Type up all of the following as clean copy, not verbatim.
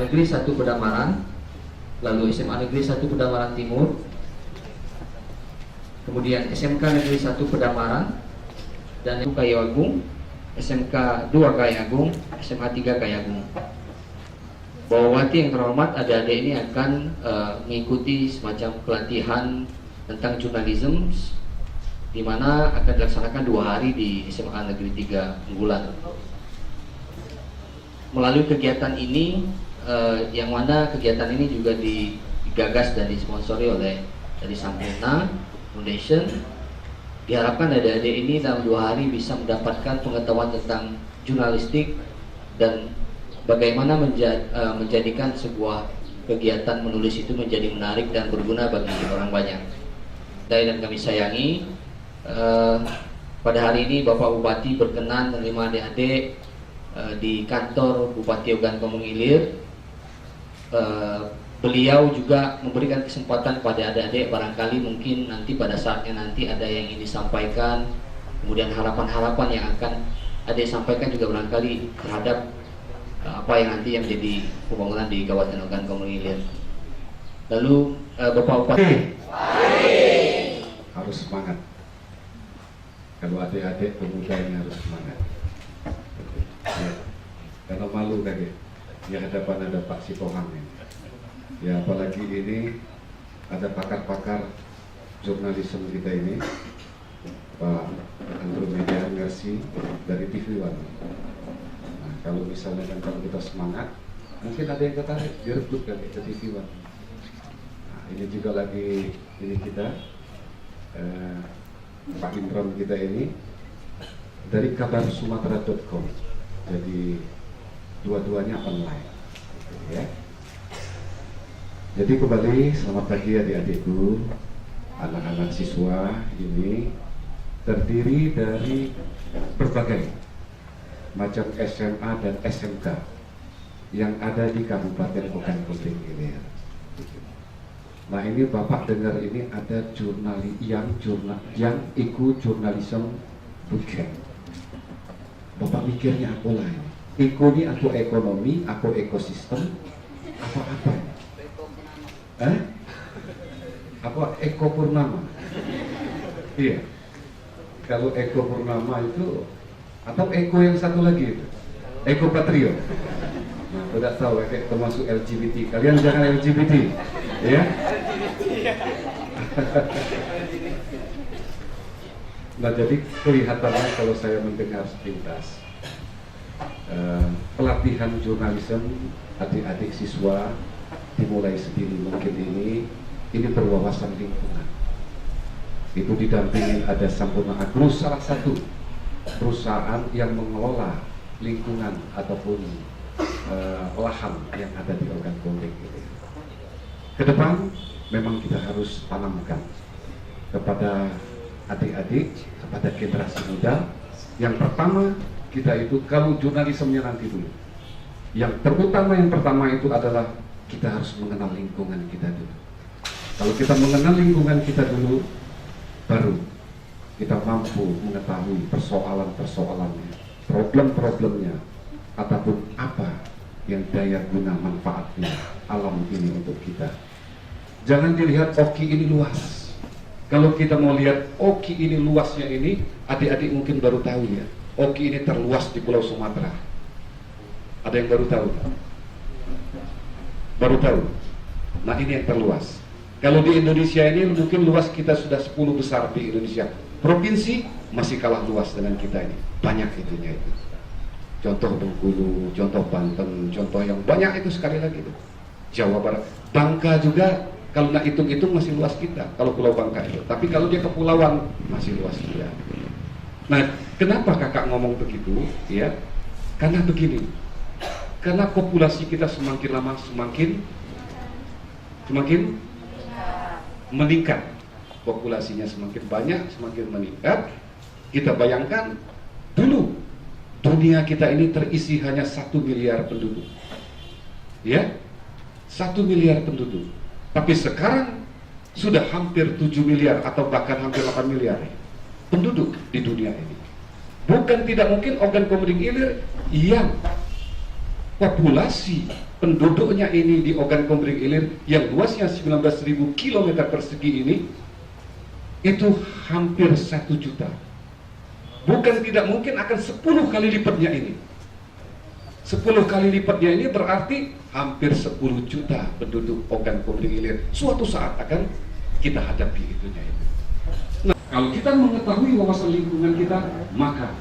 Negeri 1 Pedamaran, lalu SMA Negeri 1 Pedamaran Timur, kemudian SMK Negeri 1 Pedamaran, dan Kayagung, SMK 2 Kayagung, SMA 3 Kayagung. Bawawati yang terhormat, adik-adik ini akan mengikuti semacam pelatihan tentang jurnalisme, di mana akan dilaksanakan 2 hari di SMA Negeri 3 Unggulan. Melalui kegiatan ini, yang mana kegiatan ini juga digagas dan disponsori oleh dari Sampurna Foundation, diharapkan adik-adik ini dalam 2 hari bisa mendapatkan pengetahuan tentang jurnalistik dan bagaimana menjadikan sebuah kegiatan menulis itu menjadi menarik dan berguna bagi orang banyak. Dan kami sayangi, pada hari ini Bapak Bupati berkenan menerima adik-adik di kantor Bupati Ogan Komering Ilir. Beliau juga memberikan kesempatan pada adik-adik, barangkali mungkin nanti pada saatnya nanti ada yang ingin disampaikan, kemudian harapan-harapan yang akan adik sampaikan juga barangkali terhadap apa yang nanti yang menjadi pembangunan di Kabupaten Ogan Komering Ilir. Lalu Bapak Bupati harus semangat. Kalau adik-adik pemuda ini harus semangat. Ya. Karena malu kakek di hadapan ada Pak Sipohang ini. Ya, apalagi ini ada pakar-pakar jurnalisme kita ini, Pak Andromedia Ngersi dari TV One. Nah, kalau misalnya kan kalau kita semangat, mungkin ada yang tertarik direbut kan ke TV One. Nah, ini juga lagi ini kita Pak Imron kita ini dari kabarsumatera.com, jadi dua-duanya online, ya. Jadi kembali, selamat pagi adik-adikku, anak-anak siswa ini terdiri dari berbagai macam SMA dan SMK yang ada di Kabupaten Ogan Komering Ilir. Nah, ini Bapak dengar ini ada yang ikut jurnalisme bootcamp. Bapak mikirnya apa lah ini? Iko ini aku ekonomi, aku ekosistem, apa-apa? Apa Eko Purnama? Iya. Kalau Eko Purnama itu, atau Eko yang satu lagi itu, Eko Patrio. Nah, tidak tahu ya, termasuk LGBT. Kalian jangan LGBT, ya. Nah, jadi kelihatannya kalau saya mendengar sepintas pelatihan jurnalisme adik-adik siswa dimulai sedini mungkin ini berwawasan lingkungan. Itu didampingin ada Sampurna Agro, salah satu perusahaan yang mengelola lingkungan ataupun lahan yang ada di Ogan Komering Ilir. Ke depan memang kita harus tanamkan kepada adik-adik, kepada generasi muda. Yang pertama kita itu, kalau jurnalismenya nanti dulu, yang pertama itu adalah kita harus mengenal lingkungan kita dulu. Kalau kita mengenal lingkungan kita dulu, baru kita mampu mengetahui persoalan-persoalannya, problem-problemnya, ataupun apa yang daya guna manfaatnya alam ini untuk kita. Jangan dilihat oki ini luas. Kalau kita mau lihat oki ini luasnya ini, adik-adik mungkin baru tahu ya, oki ini terluas di Pulau Sumatera. Ada yang baru tahu? Baru tahu? Nah, ini yang terluas. Kalau di Indonesia ini mungkin luas kita sudah 10 besar di Indonesia. Provinsi masih kalah luas dengan kita ini. Banyak itunya itu. Contoh Bengkulu, contoh Banten, contoh yang banyak itu sekali lagi itu. Jawa Barat, Bangka juga kalau nak hitung-hitung masih luas kita. Kalau Pulau Bangka itu. Tapi kalau dia kepulauan masih luas kita. Nah, kenapa kakak ngomong begitu? Ya, karena begini. Karena populasi kita semakin lama semakin meningkat. Populasinya semakin banyak, semakin meningkat. Kita bayangkan dulu dunia kita ini terisi hanya 1 miliar penduduk, ya, 1 miliar penduduk. Tapi sekarang sudah hampir 7 miliar atau bahkan hampir 8 miliar penduduk di dunia ini. Bukan tidak mungkin Ogan Komering Ilir yang populasi penduduknya ini di Ogan Komering Ilir yang luasnya 19.000 km persegi ini itu hampir 1 juta. Bukan tidak mungkin akan 10 kali lipatnya ini. 10 kali lipatnya ini berarti hampir 10 juta penduduk Ogan Komering Ilir suatu saat akan kita hadapi itunya itu. Nah, kalau kita mengetahui wawasan lingkungan kita, maka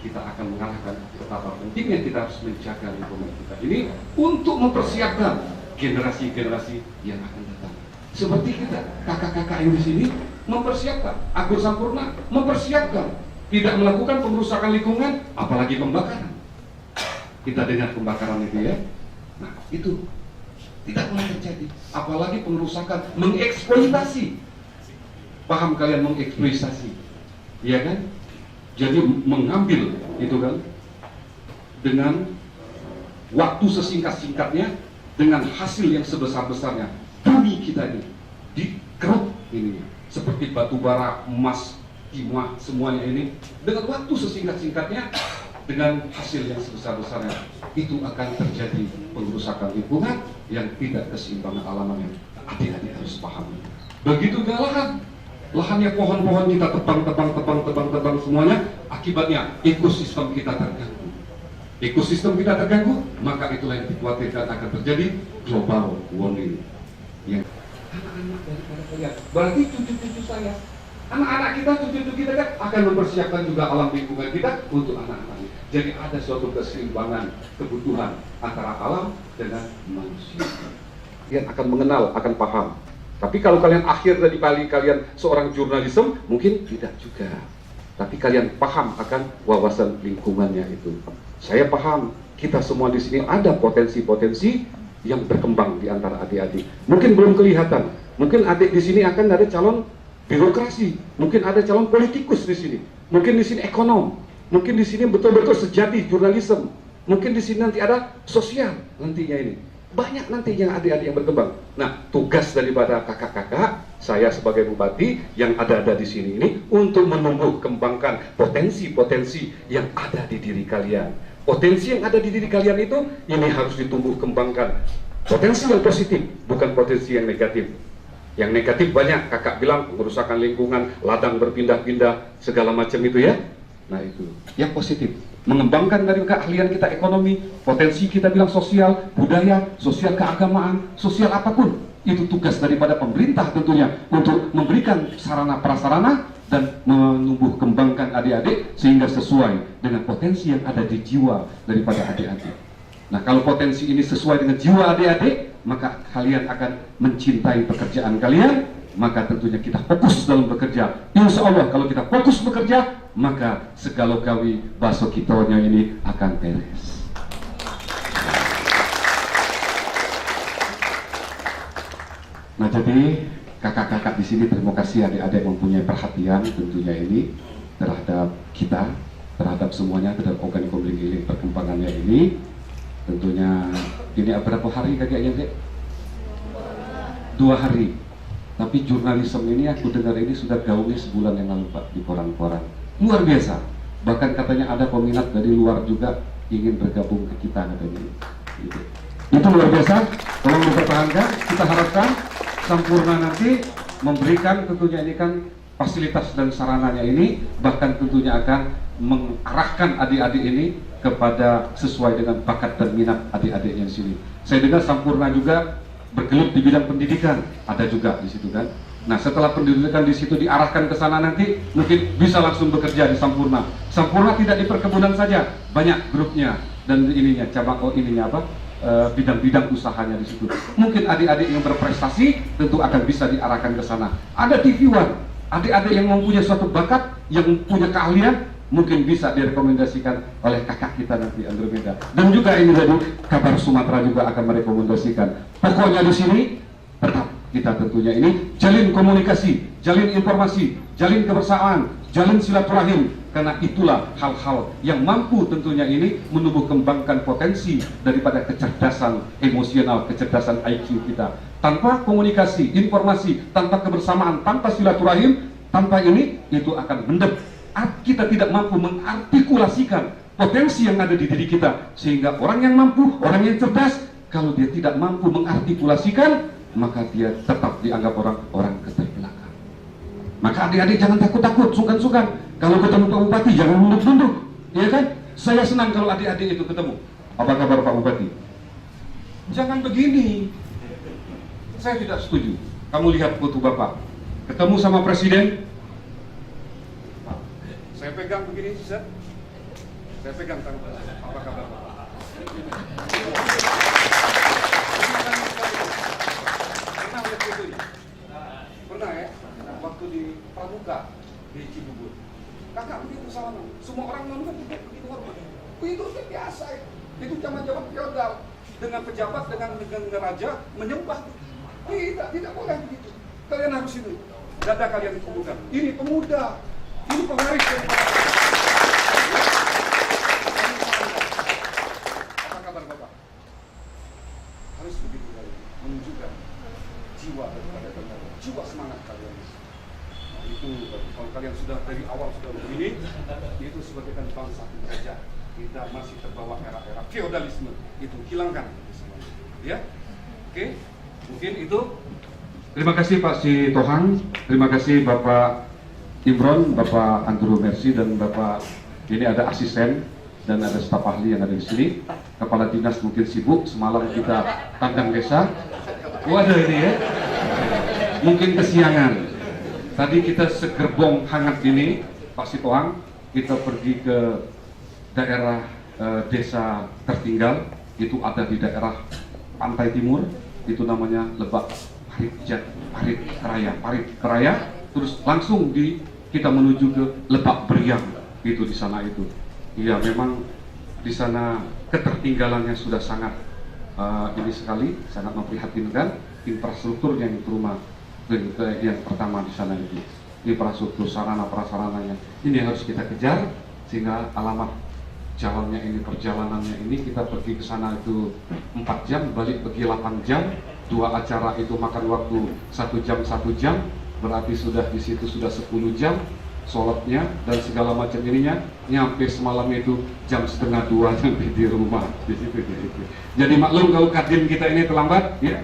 kita akan mengarahkan betapa pentingnya kita harus menjaga lingkungan kita ini untuk mempersiapkan generasi-generasi yang akan datang. Seperti kita, kakak-kakak yang di sini mempersiapkan, Agus Sampurna mempersiapkan, tidak melakukan pengerusakan lingkungan, apalagi pembakaran. Kita dengar pembakaran itu ya. Nah, itu tidak boleh terjadi, apalagi pengerusakan, mengeksploitasi. Paham kalian mengeksploitasi? Iya kan? Jadi mengambil itu kan dengan waktu sesingkat-singkatnya, dengan hasil yang sebesar-besarnya. Bumi kita ini dikeruk ini seperti batu bara, emas, timah, semuanya ini dengan waktu sesingkat-singkatnya, dengan hasil yang sebesar-besarnya. Itu akan terjadi pengerusakan lingkungan yang tidak keseimbangan alamnya. Adik-adik harus pahami. Begitu juga lahannya pohon-pohon kita tebang semuanya, akibatnya ekosistem kita terganggu. Ekosistem kita terganggu, maka itulah yang dikhawatirkan akan terjadi global warming. Yang anak-anak daripada kalian, berarti cucu-cucu saya, anak-anak kita, cucu-cucu kita kan akan mempersiapkan juga alam lingkungan kita untuk anak-anak. Jadi ada suatu keseimbangan kebutuhan antara alam dengan manusia. Kalian akan mengenal, akan paham. Tapi kalau kalian akhir dari kalian seorang jurnalisme, mungkin tidak juga. Tapi kalian paham akan wawasan lingkungannya itu. Saya paham, kita semua di sini ada potensi-potensi yang berkembang di antara adik-adik. Mungkin belum kelihatan. Mungkin adik di sini akan ada calon birokrasi. Mungkin ada calon politikus di sini. Mungkin di sini ekonom. Mungkin di sini betul-betul sejati jurnalisme. Mungkin di sini nanti ada sosial nantinya ini. Banyak nanti yang adik-adik yang berkembang. Nah, tugas daripada kakak-kakak, saya sebagai bupati yang ada di sini ini untuk menumbuh kembangkan potensi-potensi yang ada di diri kalian. Potensi yang ada di diri kalian itu ini harus ditumbuh kembangkan. Potensi yang positif, bukan potensi yang negatif. Yang negatif banyak, kakak bilang pengerusakan lingkungan, ladang berpindah-pindah, segala macam itu ya. Nah itu, yang positif, mengembangkan dari keahlian kita ekonomi, potensi kita bilang sosial, budaya, sosial keagamaan, sosial apapun. Itu tugas daripada pemerintah tentunya untuk memberikan sarana prasarana dan menumbuh kembangkan adik-adik sehingga sesuai dengan potensi yang ada di jiwa daripada adik-adik. Nah kalau potensi ini sesuai dengan jiwa adik-adik, maka kalian akan mencintai pekerjaan kalian, maka tentunya kita fokus dalam bekerja. Insya Allah kalau kita fokus bekerja, maka segala gawi baso kitonya ini akan beres. Nah jadi kakak-kakak di sini terima kasih adik-adik mempunyai perhatian tentunya ini terhadap kita, terhadap semuanya, terhadap Ogan Komering Ilir perkembangannya ini. Tentunya ini berapa hari kakaknya dek? 2 hari. Tapi jurnalisme ini aku dengar ini sudah gaungnya sebulan yang lalu Pak di koran-koran. Luar biasa. Bahkan katanya ada peminat dari luar juga ingin bergabung ke kita katanya. Gitu. Itu luar biasa. Tolong dipertahankan. Kita harapkan Sampurna nanti memberikan tentunya ini kan fasilitas dan sarananya ini, bahkan tentunya akan mengarahkan adik-adik ini kepada sesuai dengan bakat dan minat adik-adiknya di sini. Saya dengar Sampurna juga bergelut di bidang pendidikan, ada juga di situ kan. Nah setelah pendidikan di situ diarahkan ke sana nanti mungkin bisa langsung bekerja di Sampurna. Sampurna tidak di perkebunan saja, banyak grupnya dan ininya cabang ininya apa bidang-bidang usahanya di situ. Mungkin adik-adik yang berprestasi tentu akan bisa diarahkan ke sana. Ada TV One, adik-adik yang mempunyai suatu bakat, yang punya keahlian, mungkin bisa direkomendasikan oleh kakak kita nanti Andromeda. Dan juga ini tadi Kabar Sumatera juga akan merekomendasikan. Pokoknya di sini tetap kita tentunya ini jalin komunikasi, jalin informasi, jalin kebersamaan, jalin silaturahim, karena itulah hal-hal yang mampu tentunya ini menumbuh kembangkan potensi daripada kecerdasan emosional, kecerdasan IQ kita. Tanpa komunikasi, informasi, tanpa kebersamaan, tanpa silaturahim, tanpa ini itu akan mendep. Kita tidak mampu mengartikulasikan potensi yang ada di diri kita, sehingga orang yang mampu, orang yang cerdas, Kalau dia tidak mampu mengartikulasikan, maka dia tetap dianggap orang keterbelakang. Maka adik-adik jangan takut-takut, sungkan-sungkan. Kalau ketemu Pak Bupati jangan nunduk-nunduk, ya kan? Saya senang kalau adik-adik itu ketemu. Apa kabar Pak Bupati? Jangan begini. Saya tidak setuju. Kamu lihat foto Bapak, ketemu sama Presiden. Saya pegang begini, Ustaz. Saya pegang tangan Bapak. Apa kabar Bapak? Pernah lihat fotonya? Pernah ya? Waktu di Pramuka di Cibubur. Kakak begitu salaman. Semua orang nonton juga begitu hormat. Itu biasa ya. Itu zaman-zaman feodal. Dengan pejabat, dengan raja menyembah. Tidak boleh begitu. Kalian harus itu. Dada kalian dikumpulkan. Ini pemuda. Ini pewaris daripada. Apa kabar Bapak? Harus begitu kalian. Menunjukkan jiwa daripada kalian. Jiwa semangat kalian. Nah, itu kalau kalian sudah dari awal sudah begini, itu sebagai bangsa penjajah. Kita masih terbawa era-era feodalisme. Itu hilangkan. Ya, oke, mungkin itu. Terima kasih Pak Si Tohang, terima kasih Bapak Imron, Bapak Andrew Mercy, dan Bapak ini ada asisten dan ada staf ahli yang ada di sini. Kepala dinas mungkin sibuk, semalam kita tandang desa. Waduh ini ya, mungkin kesiangan. Tadi kita segerbong hangat ini, Pak Si Tohang, kita pergi ke daerah desa tertinggal, itu ada di daerah pantai timur, itu namanya Lebak Parit Raya, terus langsung kita menuju ke Lebak Beriang, itu di sana itu. Iya, memang di sana ketertinggalannya sudah sangat ini sekali, sangat memprihatinkan. Infrastrukturnya yang terutama yang pertama di sana itu, infrastruktur sarana prasarananya ini harus kita kejar, sehingga alamat jalannya ini, perjalanannya ini, kita pergi ke sana itu 4 jam, balik pergi 8 jam, 2 acara itu makan waktu 1 jam, berarti sudah di situ sudah 10 jam, sholatnya dan segala macam ininya, nyampe semalam itu jam 1:30 nyampe di rumah di situ. Jadi maklum kalau kadin kita ini terlambat, ya,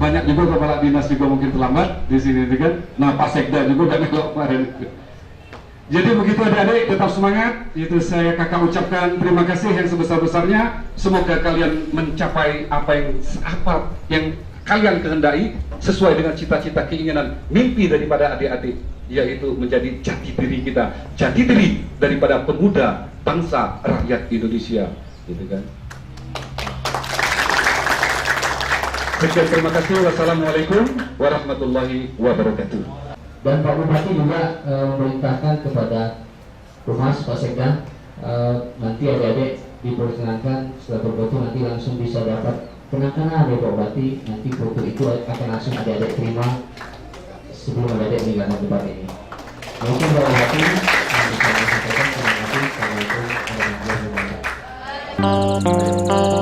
banyak juga kepala dinas juga mungkin terlambat di sini, kan? Nah Pak Sekda juga udah ngelok kemarin. Jadi begitu adik-adik, tetap semangat. Itu saya kakak ucapkan terima kasih yang sebesar-besarnya. Semoga kalian mencapai apa yang kalian kehendaki sesuai dengan cita-cita, keinginan, mimpi daripada adik-adik, yaitu menjadi jati diri kita, jati diri daripada pemuda bangsa rakyat Indonesia, gitu kan. Sekian, terima kasih. Wassalamualaikum warahmatullahi wabarakatuh. Dan Pak Bupati juga memerintahkan kepada Humas Pak Sekda, nanti adik-adik diperkenankan setelah berfoto nanti langsung bisa dapat kenang-kenang dari Pak Bupati. Nanti foto itu akan langsung adik-adik terima sebelum adik-adik meninggalkan tempat ini. Mungkin Pak Bupati yang bisa saya sampaikan. Terima kasih. Assalamualaikum warahmatullahi wabarakatuh.